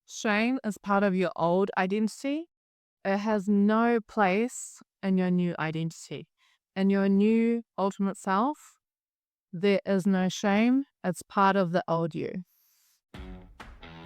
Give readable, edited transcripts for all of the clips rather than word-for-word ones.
Shame is part of your old identity. It has no place in your new identity. In your new ultimate self, there is no shame. It's part of the old you.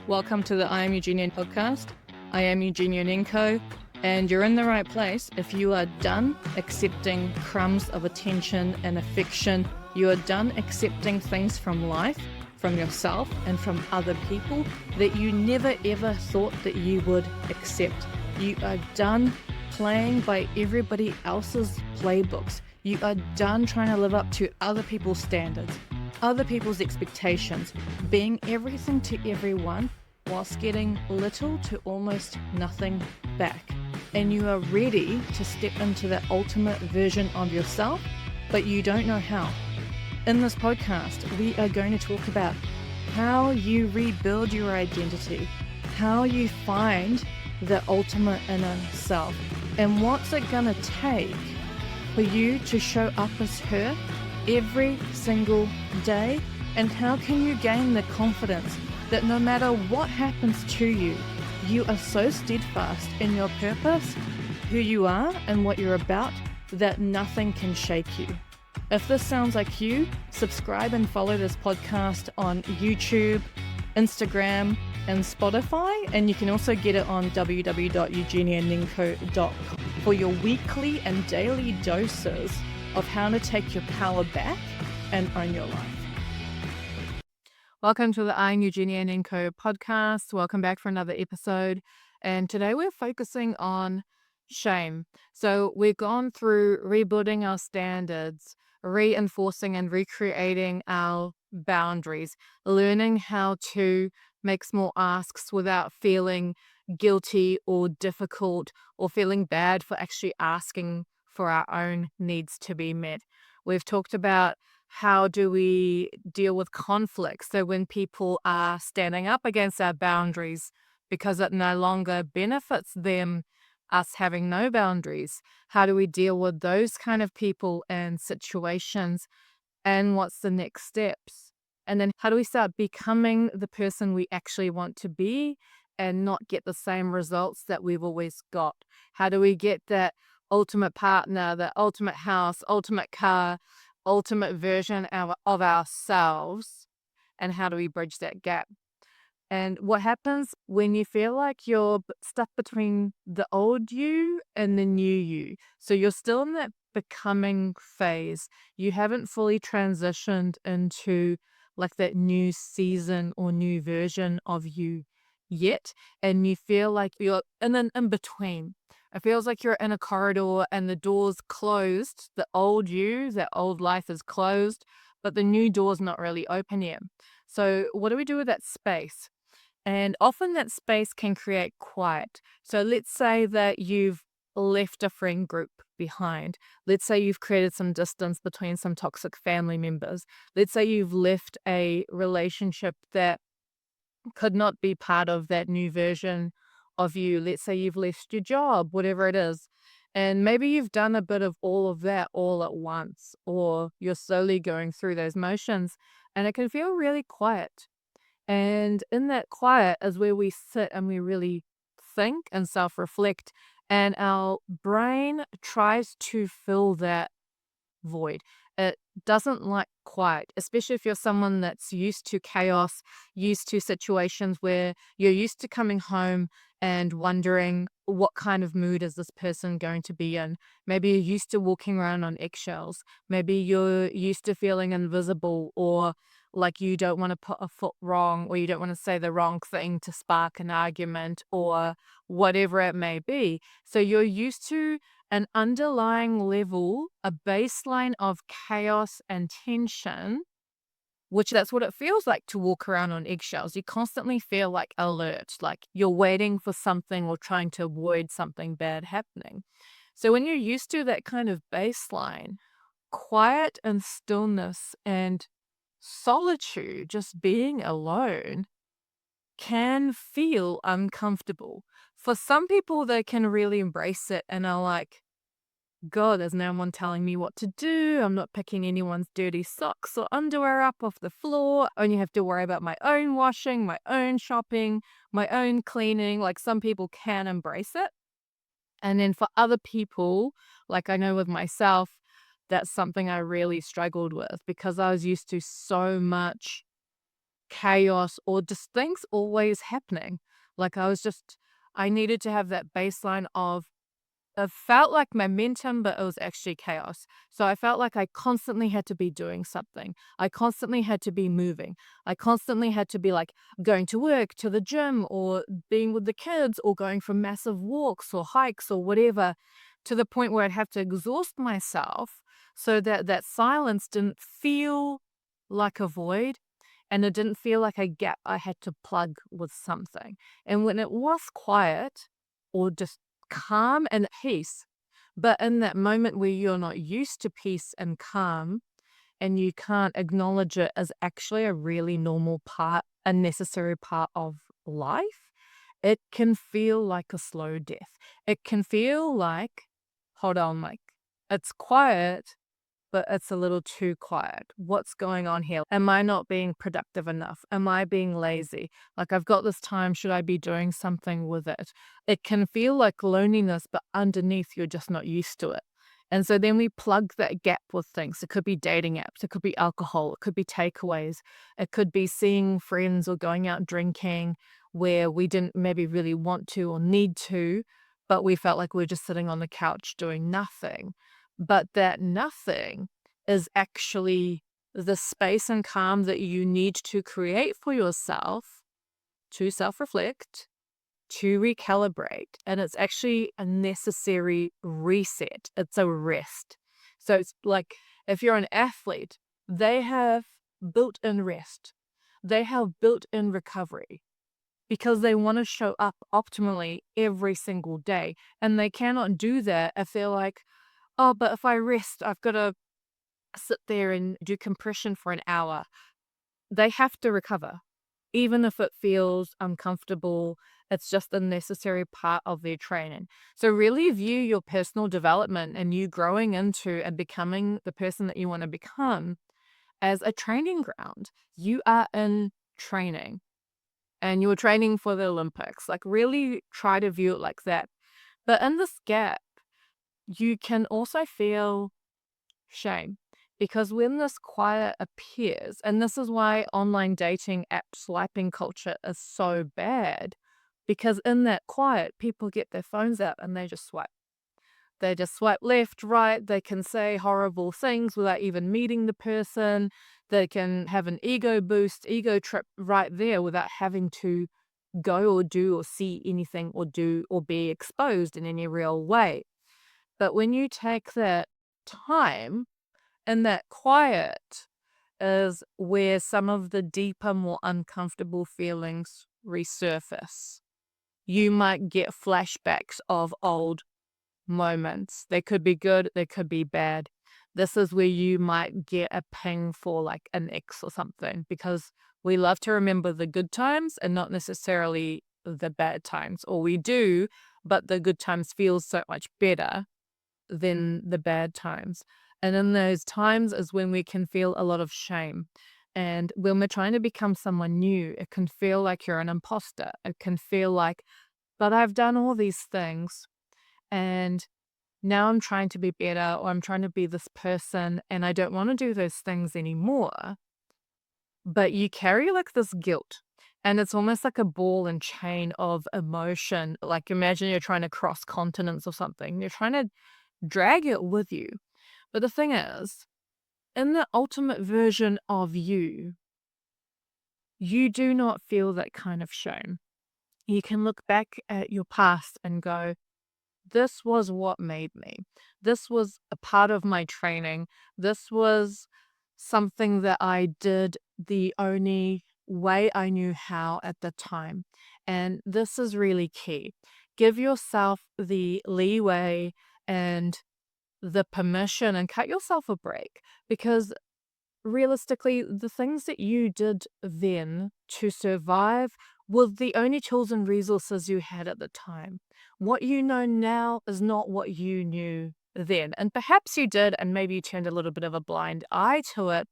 Welcome to the I Am Eugenia podcast. I am Eugenia Nenko, and you're in the right place if you are done accepting crumbs of attention and affection. You are done accepting things from life, from yourself, and from other people that you never ever thought that you would accept. You are done playing by everybody else's playbooks. You are done trying to live up to other people's standards, other people's expectations, being everything to everyone whilst getting little to almost nothing back. And you are ready to step into the ultimate version of yourself, but you don't know how. In this podcast, we are going to talk about how you rebuild your identity, how you find the ultimate inner self, and what's it gonna take for you to show up as her every single day, and how can you gain the confidence that no matter what happens to you, you are so steadfast in your purpose, who you are and what you're about, that nothing can shake you. If this sounds like you, subscribe and follow this podcast on YouTube, Instagram, and Spotify, and you can also get it on www.eugenianenko.com for your weekly and daily doses of how to take your power back and own your life. Welcome to the I Am Eugenia Nenko podcast. Welcome back for another episode. And today we're focusing on shame. So we've gone through rebuilding our standards, reinforcing and recreating our boundaries, learning how to make small asks without feeling guilty or difficult or feeling bad for actually asking for our own needs to be met. We've talked about how do we deal with conflict? So when people are standing up against our boundaries because it no longer benefits them, us having no boundaries, how do we deal with those kind of people and situations? And what's the next steps? And then how do we start becoming the person we actually want to be and not get the same results that we've always got? How do we get that ultimate partner, the ultimate house, ultimate car, ultimate version of ourselves? And how do we bridge that gap? And what happens when you feel like you're stuck between the old you and the new you? So you're still in that becoming phase. You haven't fully transitioned into like that new season or new version of you yet. And you feel like you're in between. It feels like you're in a corridor and the door's closed. The old you, that old life is closed, but the new door's not really open yet. So what do we do with that space? And often that space can create quiet. So let's say that you've left a friend group behind. Let's say you've created some distance between some toxic family members. Let's say you've left a relationship that could not be part of that new version of you. Let's say you've left your job, whatever it is. And maybe you've done a bit of all of that all at once, or you're slowly going through those motions, and it can feel really quiet. And in that quiet is where we sit and we really think and self reflect. And our brain tries to fill that void. It doesn't like quiet, especially if you're someone that's used to chaos, used to situations where you're used to coming home and wondering what kind of mood is this person going to be in. Maybe you're used to walking around on eggshells. Maybe you're used to feeling invisible, or like you don't want to put a foot wrong, or you don't want to say the wrong thing to spark an argument, or whatever it may be. So you're used to an underlying level, a baseline of chaos and tension, which that's what it feels like to walk around on eggshells. You constantly feel like alert, like you're waiting for something or trying to avoid something bad happening. So when you're used to that kind of baseline, quiet and stillness and solitude, just being alone, can feel uncomfortable. For some people, they can really embrace it and are like, God, there's no one telling me what to do. I'm not picking anyone's dirty socks or underwear up off the floor. I only have to worry about my own washing, my own shopping, my own cleaning. Like some people can embrace it. And then for other people, like I know with myself, that's something I really struggled with because I was used to so much chaos or just things always happening. Like I needed to have that baseline of it felt like momentum, but it was actually chaos. So I felt like I constantly had to be doing something. I constantly had to be moving. I constantly had to be like going to work, to the gym, or being with the kids, or going for massive walks or hikes or whatever, to the point where I'd have to exhaust myself so that that silence didn't feel like a void and it didn't feel like a gap I had to plug with something. And when it was quiet or just calm and peace, but in that moment where you're not used to peace and calm and you can't acknowledge it as actually a really normal part, a necessary part of life, it can feel like a slow death. It can feel like, hold on, like it's quiet, but it's a little too quiet. What's going on here? Am I not being productive enough? Am I being lazy? Like, I've got this time. Should I be doing something with it? It can feel like loneliness, but underneath, you're just not used to it. And so then we plug that gap with things. It could be dating apps, it could be alcohol, it could be takeaways, it could be seeing friends or going out drinking where we didn't maybe really want to or need to, but we felt like we are just sitting on the couch doing nothing. But that nothing is actually the space and calm that you need to create for yourself to self reflect, to recalibrate. And it's actually a necessary reset, it's a rest. So it's like if you're an athlete, they have built in rest, they have built in recovery because they want to show up optimally every single day. And they cannot do that if they're like, oh, but if I rest, I've got to sit there and do compression for an hour. They have to recover. Even if it feels uncomfortable, it's just a necessary part of their training. So, really view your personal development and you growing into and becoming the person that you want to become as a training ground. You are in training and you're training for the Olympics. Like, really try to view it like that. But in this gap, you can also feel shame because when this quiet appears, and this is why online dating app swiping culture is so bad, because in that quiet, people get their phones out and they just swipe. They just swipe left, right. They can say horrible things without even meeting the person. They can have an ego boost, ego trip right there without having to go or do or see anything or do or be exposed in any real way. But when you take that time and that quiet is where some of the deeper, more uncomfortable feelings resurface. You might get flashbacks of old moments. They could be good, they could be bad. This is where you might get a ping for like an ex or something because we love to remember the good times and not necessarily the bad times. Or we do, but the good times feel so much better than the bad times. And in those times is when we can feel a lot of shame. And when we're trying to become someone new, it can feel like you're an imposter. It can feel like, but I've done all these things and now I'm trying to be better or I'm trying to be this person and I don't want to do those things anymore. But you carry like this guilt. And it's almost like a ball and chain of emotion. Like imagine you're trying to cross continents or something. You're trying to drag it with you. But the thing is, in the ultimate version of you, you do not feel that kind of shame. You can look back at your past and go, this was what made me. This was a part of my training. This was something that I did the only way I knew how at the time. And this is really key. Give yourself the leeway and the permission and cut yourself a break because realistically, the things that you did then to survive were the only tools and resources you had at the time. What you know now is not what you knew then. And perhaps you did, and maybe you turned a little bit of a blind eye to it,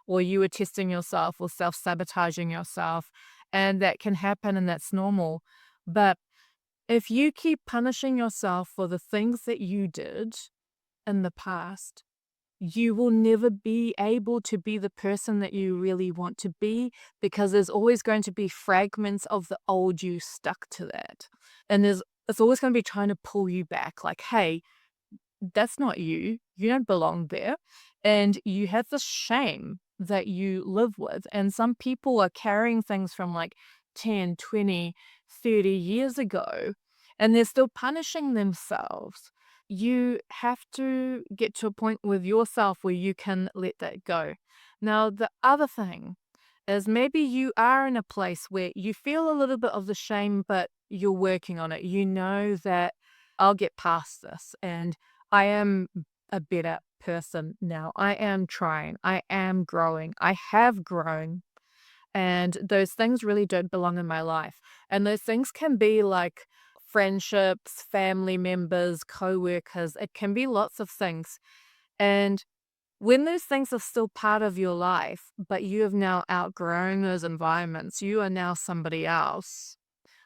or you were testing yourself or self sabotaging yourself. And that can happen, and that's normal. But if you keep punishing yourself for the things that you did in the past, you will never be able to be the person that you really want to be, because there's always going to be fragments of the old you stuck to that. And it's always going to be trying to pull you back like, hey, that's not you. You don't belong there. And you have this shame that you live with. And some people are carrying things from like 10, 20, 30 years ago, and they're still punishing themselves. You have to get to a point with yourself where you can let that go. Now, the other thing is maybe you are in a place where you feel a little bit of the shame, but you're working on it. You know that I'll get past this, and I am a better person now. I am trying. I am growing. I have grown. And those things really don't belong in my life. And those things can be like friendships, family members, co-workers. It can be lots of things. And when those things are still part of your life, but you have now outgrown those environments, you are now somebody else,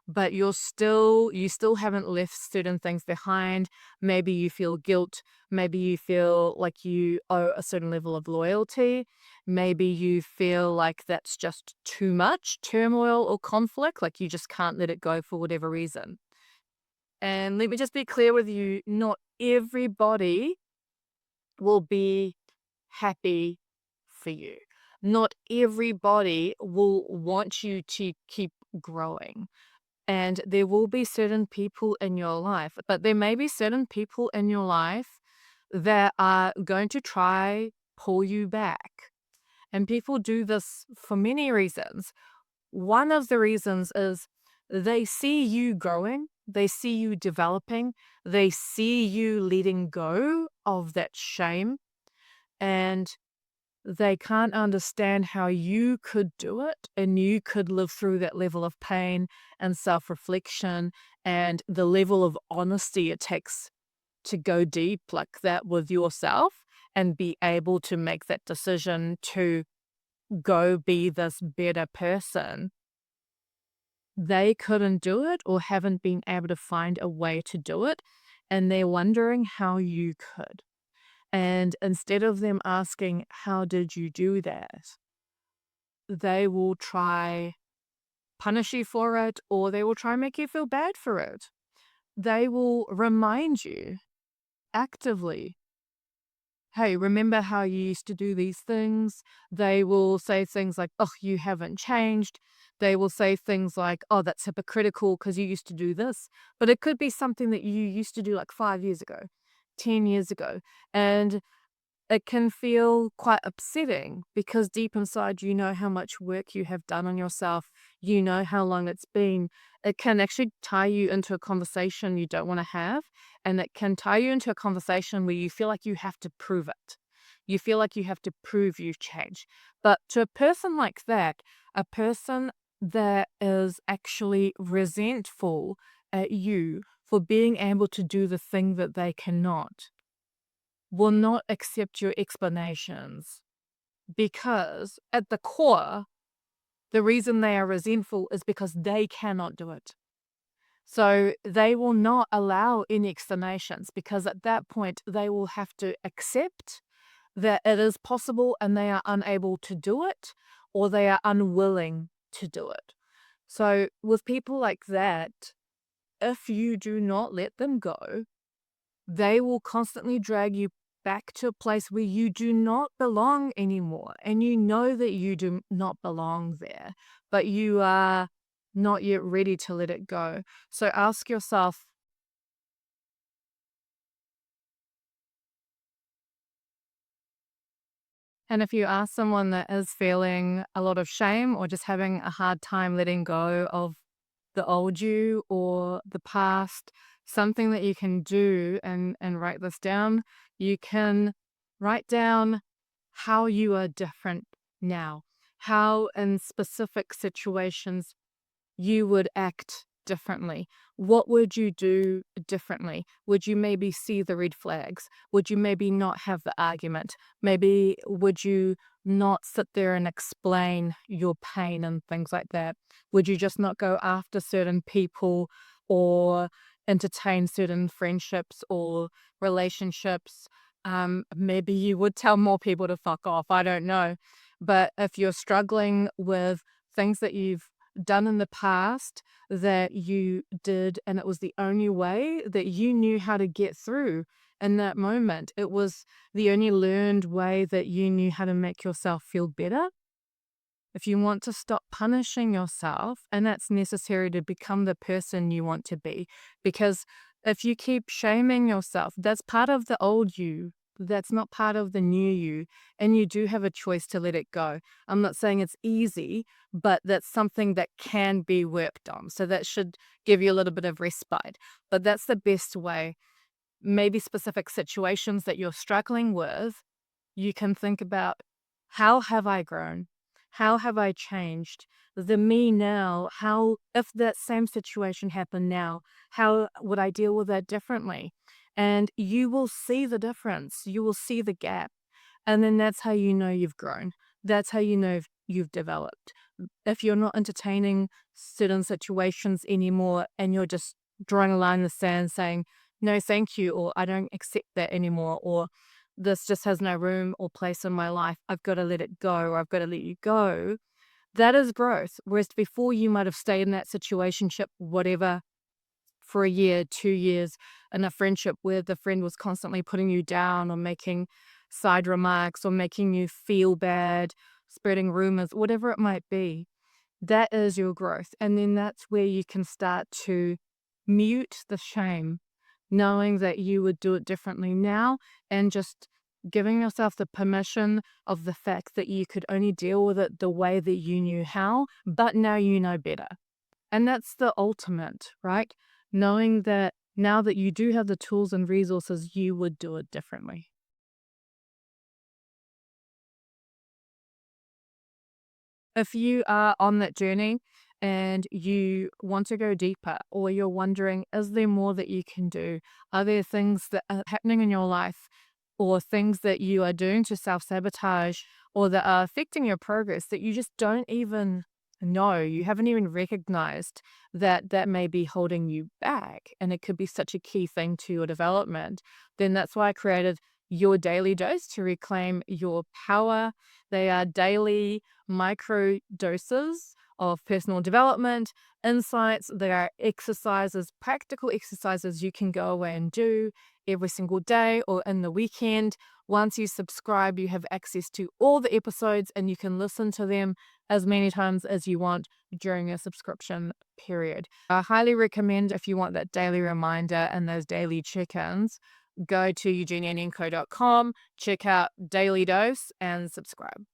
but you still haven't left certain things behind. Maybe you feel guilt. Maybe you feel like you owe a certain level of loyalty. Maybe you feel like that's just too much turmoil or conflict, like you just can't let it go for whatever reason. And let me just be clear with you, not everybody will be happy for you. Not everybody will want you to keep growing. And there will be certain people in your life, but there may be certain people in your life that are going to try pull you back. And people do this for many reasons. One of the reasons is they see you growing, they see you developing, they see you letting go of that shame, and they can't understand how you could do it and you could live through that level of pain and self-reflection and the level of honesty it takes to go deep like that with yourself and be able to make that decision to go be this better person. They couldn't do it or haven't been able to find a way to do it, and they're wondering how you could. And instead of them asking, how did you do that? They will try punish you for it, or they will try make you feel bad for it. They will remind you actively, hey, remember how you used to do these things? They will say things like, oh, you haven't changed. They will say things like, oh, that's hypocritical because you used to do this. But it could be something that you used to do like 5 years ago, 10 years ago. And it can feel quite upsetting because deep inside, you know how much work you have done on yourself. You know how long it's been. It can actually tie you into a conversation you don't want to have. And it can tie you into a conversation where you feel like you have to prove it. You feel like you have to prove you've changed. But to a person like that, a person that is actually resentful at you for being able to do the thing that they cannot, will not accept your explanations, because at the core, the reason they are resentful is because they cannot do it. So they will not allow any explanations, because at that point they will have to accept that it is possible and they are unable to do it, or they are unwilling to do it. So with people like that, if you do not let them go, they will constantly drag you back to a place where you do not belong anymore. And you know that you do not belong there, but you are not yet ready to let it go. So ask yourself, and if you are someone that is feeling a lot of shame or just having a hard time letting go of the old you or the past, something that you can do, and write this down, you can write down how you are different now, how in specific situations you would act differently? What would you do differently? Would you maybe see the red flags? Would you maybe not have the argument? Maybe would you not sit there and explain your pain and things like that? Would you just not go after certain people or entertain certain friendships or relationships? Maybe you would tell more people to fuck off. I don't know. But if you're struggling with things that you've done in the past that you did and it was the only way that you knew how to get through in that moment, it was the only learned way that you knew how to make yourself feel better. If you want to stop punishing yourself, and that's necessary to become the person you want to be, because if you keep shaming yourself, that's part of the old you. That's not part of the new you. And you do have a choice to let it go. I'm not saying it's easy, but that's something that can be worked on. So that should give you a little bit of respite. But that's the best way. Maybe specific situations that you're struggling with, you can think about, how have I grown? How have I changed? The me now, how, if that same situation happened now, how would I deal with that differently? And you will see the difference. You will see the gap. And then that's how you know you've grown. That's how you know you've developed. If you're not entertaining certain situations anymore and you're just drawing a line in the sand saying, no, thank you, or I don't accept that anymore, or this just has no room or place in my life, I've got to let it go, or I've got to let you go, that is growth. Whereas before you might have stayed in that situationship, whatever, for a year, 2 years, in a friendship where the friend was constantly putting you down or making side remarks or making you feel bad, spreading rumors, whatever it might be, that is your growth. And then that's where you can start to mute the shame, knowing that you would do it differently now, and just giving yourself the permission of the fact that you could only deal with it the way that you knew how, but now you know better. And that's the ultimate, right? Knowing that now that you do have the tools and resources, you would do it differently. If you are on that journey and you want to go deeper, or you're wondering, is there more that you can do? Are there things that are happening in your life or things that you are doing to self sabotage or that are affecting your progress that you just don't even know? You haven't even recognized that that may be holding you back. And it could be such a key thing to your development. Then that's why I created your daily dose to reclaim your power. They are daily micro doses of personal development, insights. There are exercises, practical exercises you can go away and do every single day or in the weekend. Once you subscribe, you have access to all the episodes and you can listen to them as many times as you want during a subscription period. I highly recommend, if you want that daily reminder and those daily check-ins, go to eugenianenco.com, check out Daily Dose and subscribe.